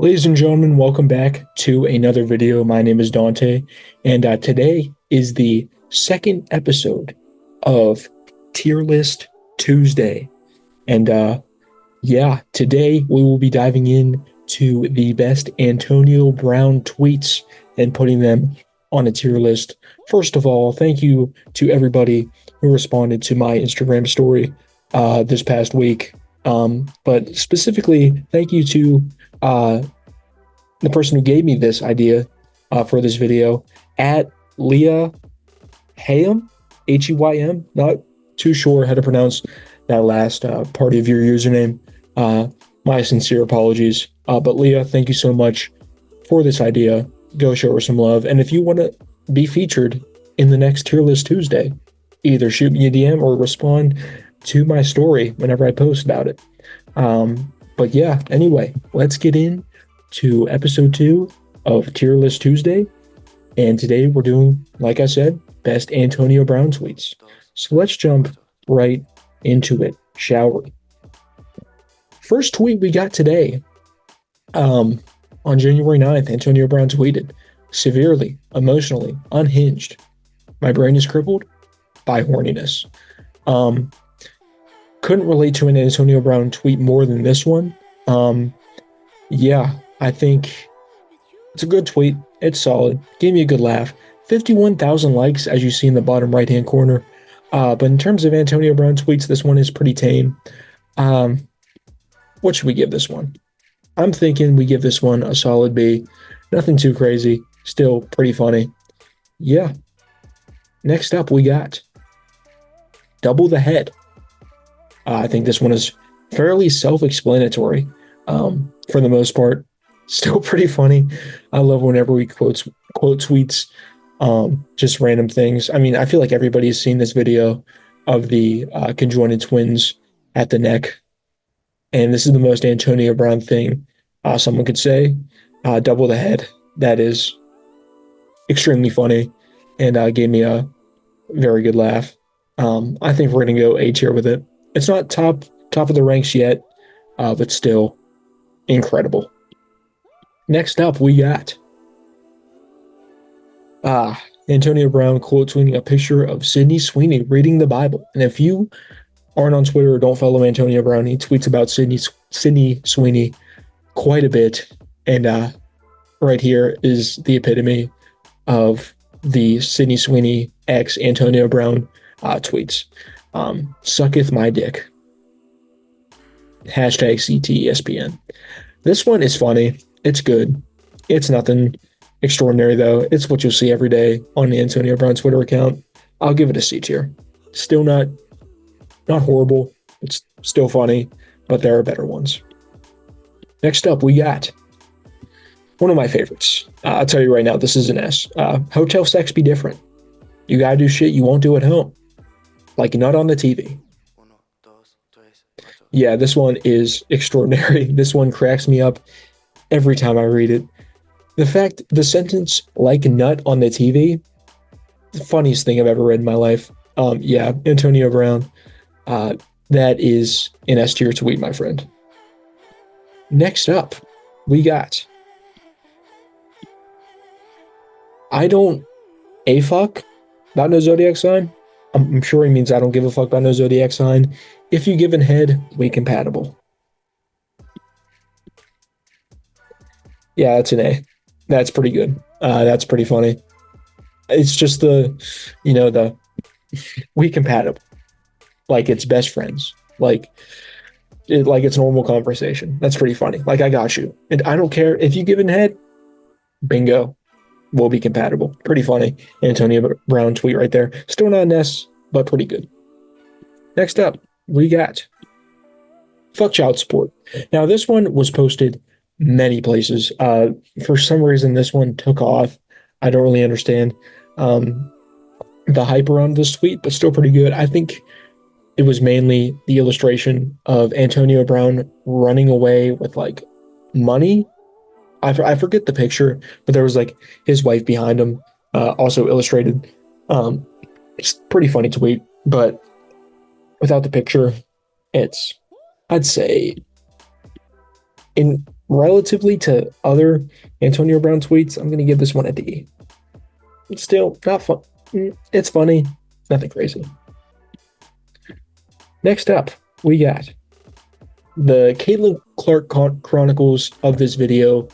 Ladies and gentlemen, welcome back to another video. My name is Dante, and today is the second episode of Tier List Tuesday. And today we will be diving in to the best Antonio Brown tweets and putting them on a tier list. First of all, thank you to everybody who responded to my Instagram story this past week. But specifically, thank you to the person who gave me this idea for this video at Leah Hayam, Heym. Not too sure how to pronounce that last part of your username. My sincere apologies. But Leah, thank you so much for this idea. Go show her some love. And if you want to be featured in the next Tier List Tuesday, either shoot me a DM or respond to my story whenever I post about it. But yeah, anyway, let's get in to episode 2 of Tier List Tuesday. And today we're doing, like I said, best Antonio Brown tweets. So let's jump right into it, shall we? First tweet we got today. On January 9th, Antonio Brown tweeted, "Severely, emotionally, unhinged. My brain is crippled by horniness." Couldn't relate to an Antonio Brown tweet more than this one. Yeah, I think it's a good tweet. It's solid. Gave me a good laugh. 51,000 likes, as you see in the bottom right-hand corner. But in terms of Antonio Brown tweets, this one is pretty tame. What should we give this one? I'm thinking we give this one a solid B. Nothing too crazy. Still pretty funny. Yeah. Next up, we got Double the Head. I think this one is fairly self-explanatory for the most part. Still pretty funny. I love whenever we quote tweets, just random things. I mean, I feel like everybody's seen this video of the conjoined twins at the neck. And this is the most Antonio Brown thing someone could say. Double the head. That is extremely funny and gave me a very good laugh. I think we're going to go A tier with it. It's not top of the ranks yet, but still incredible. Next up, we got Antonio Brown quote tweeting a picture of Sydney Sweeney reading the Bible. And if you aren't on Twitter or don't follow Antonio Brown, he tweets about Sydney Sweeney quite a bit. And right here is the epitome of the Sydney Sweeney ex Antonio Brown tweets. Sucketh my dick. Hashtag CTESPN. This one is funny. It's good. It's nothing extraordinary, though. It's what you'll see every day on the Antonio Brown Twitter account. I'll give it a C tier. Still not horrible. It's still funny, but there are better ones. Next up, we got one of my favorites. I'll tell you right now, this is an S. Hotel sex be different. You gotta do shit you won't do at home. Like not on the TV. Yeah, this one is extraordinary. This one cracks me up every time I read it. The sentence, like nut on the TV, the funniest thing I've ever read in my life. Yeah, Antonio Brown. That is an S tier tweet, my friend. Next up, we got I don't a fuck about no zodiac sign. I'm sure he means I don't give a fuck about no zodiac sign. If you given head, we compatible. Yeah, that's an A. That's pretty good. That's pretty funny. It's just the we compatible. Like it's best friends. Like it's normal conversation. That's pretty funny. Like I got you. And I don't care if you given head, bingo. We'll be compatible. Pretty funny. Antonio Brown tweet right there. Still not an S, but pretty good. Next up, we got fuck child support. Now, this one was posted many places. For some reason, this one took off. I don't really understand the hype around this tweet, but still pretty good. I think it was mainly the illustration of Antonio Brown running away with like money. I forget the picture, but there was like his wife behind him, also illustrated. It's pretty funny tweet, but without the picture, I'd say relatively to other Antonio Brown tweets, I'm going to give this one a D. It's still not fun. It's funny, nothing crazy. Next up, we got the Caitlin Clark chronicles of this video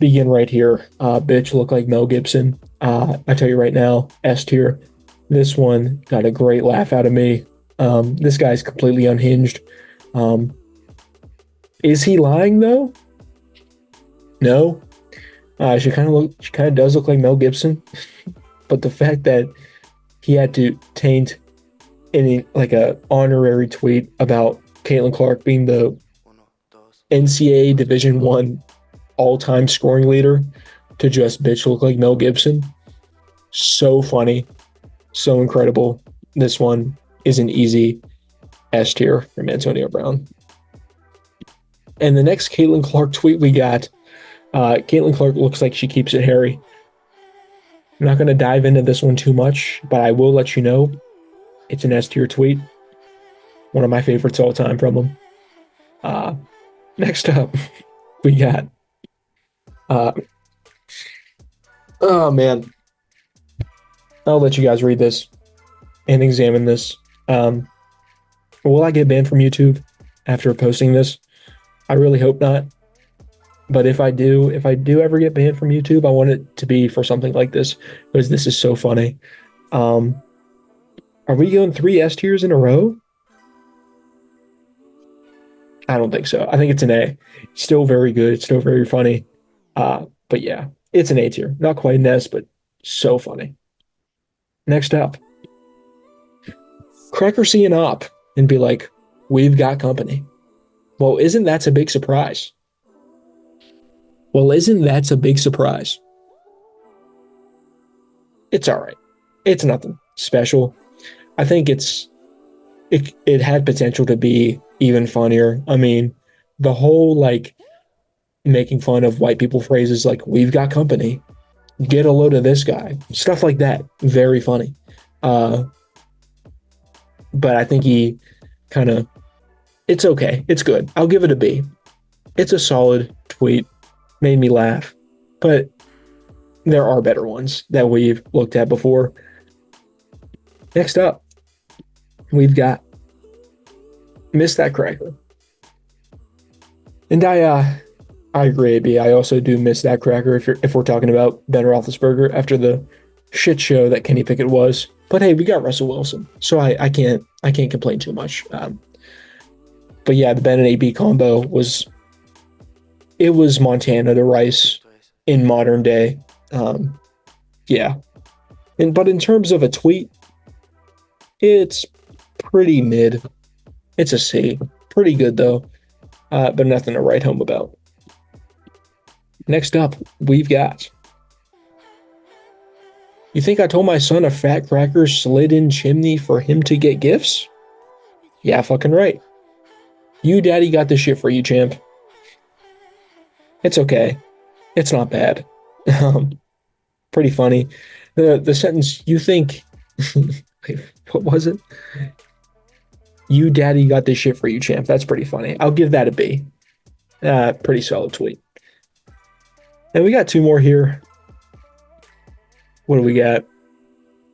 begin right here. Bitch look like Mel Gibson. I tell you right now, S tier. This one got a great laugh out of me. This guy's completely unhinged. Is he lying though? No. She kind of does look like Mel Gibson, but the fact that he had to taint any like a honorary tweet about Caitlin Clark being the NCAA Division I all-time scoring leader to just bitch look like Mel Gibson. So funny, so incredible. This one is an easy S tier from Antonio Brown. And the next Caitlin Clark tweet we got, Caitlin Clark looks like she keeps it hairy. I'm not going to dive into this one too much, but I will let you know it's an S tier tweet. One of my favorites all time from him. Next up, we got, oh man, I'll let you guys read this and examine this. Will I get banned from YouTube after posting this? I really hope not. But if I do ever get banned from YouTube, I want it to be for something like this because this is so funny. Are we going 3 S tiers in a row? I don't think so. I think it's an A. It's still very good. It's still very funny. But yeah, it's an A tier. Not quite an S, but so funny. Next up, Cracker see an op and be like, we've got company. Well, isn't that a big surprise? It's all right. It's nothing special. I think it had potential to be even funnier. I mean, the whole like making fun of white people phrases like we've got company, get a load of this guy, stuff like that. Very funny. But I think he kind of, it's okay. It's good. I'll give it a B. It's a solid tweet. Made me laugh. But there are better ones that we've looked at before. Next up, we've got Miss That Cracker. And I agree, B. I also do miss that cracker if we're talking about Ben Roethlisberger after the shit show that Kenny Pickett was. But hey, we got Russell Wilson, so I can't complain too much. But yeah, the Ben and AB combo was Montana to Rice in modern day. Yeah, but in terms of a tweet, it's pretty mid. It's a C. Pretty good though, but nothing to write home about. Next up, we've got, you think I told my son a fat cracker slid in chimney for him to get gifts? Yeah, fucking right. You daddy got this shit for you, champ. It's okay. It's not bad. Pretty funny. The sentence, you think, wait, what was it? You daddy got this shit for you, champ. That's pretty funny. I'll give that a B. Pretty solid tweet. And we got 2 more here. What do we got?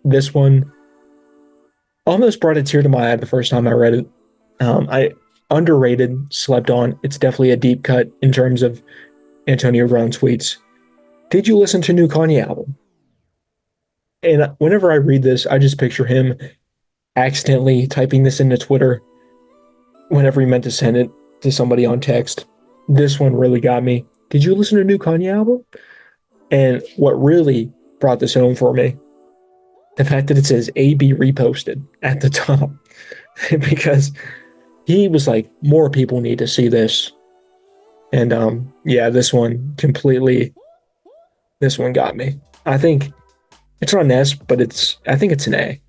This one almost brought a tear to my eye the first time I read it. I underrated, slept on. It's definitely a deep cut in terms of Antonio Brown tweets. Did you listen to new Kanye album? And whenever I read this, I just picture him accidentally typing this into Twitter whenever he meant to send it to somebody on text. This one really got me. Did you listen to new Kanye album? And what really brought this home for me, the fact that it says AB reposted at the top. Because he was like, more people need to see this. And yeah, this one got me. I think it's not an S, but I think it's an A.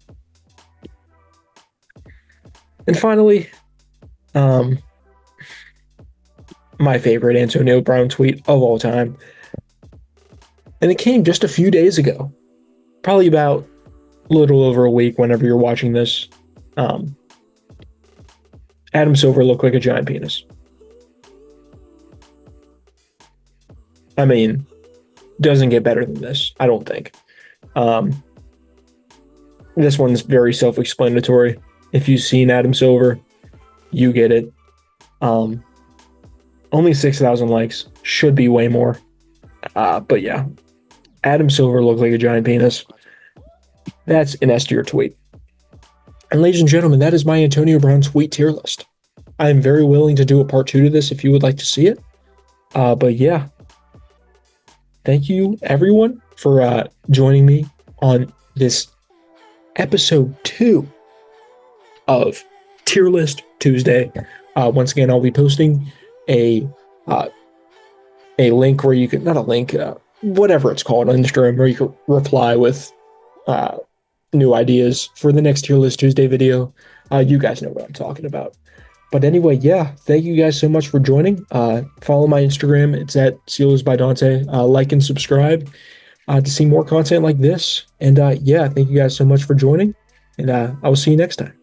And finally, my favorite Antonio Brown tweet of all time. And it came just a few days ago, probably about a little over a week whenever you're watching this. Adam Silver looked like a giant penis. I mean, doesn't get better than this, I don't think. Um, this one's very self-explanatory. If you've seen Adam Silver, you get it. Um, only 6,000 likes, should be way more. But yeah, Adam Silver looked like a giant penis. That's an S tier tweet. And ladies and gentlemen, that is my Antonio Brown tweet tier list. I am very willing to do a part 2 to this if you would like to see it. But yeah, thank you everyone for joining me on this episode 2 of Tier List Tuesday. Once again, I'll be posting a link where you can, not a link, whatever it's called on Instagram, where you can reply with new ideas for the next Tier List Tuesday video. You guys know what I'm talking about. But anyway, yeah, thank you guys so much for joining. Follow my Instagram. It's at Steelers by Dante. Like and subscribe to see more content like this. And yeah, thank you guys so much for joining. And I will see you next time.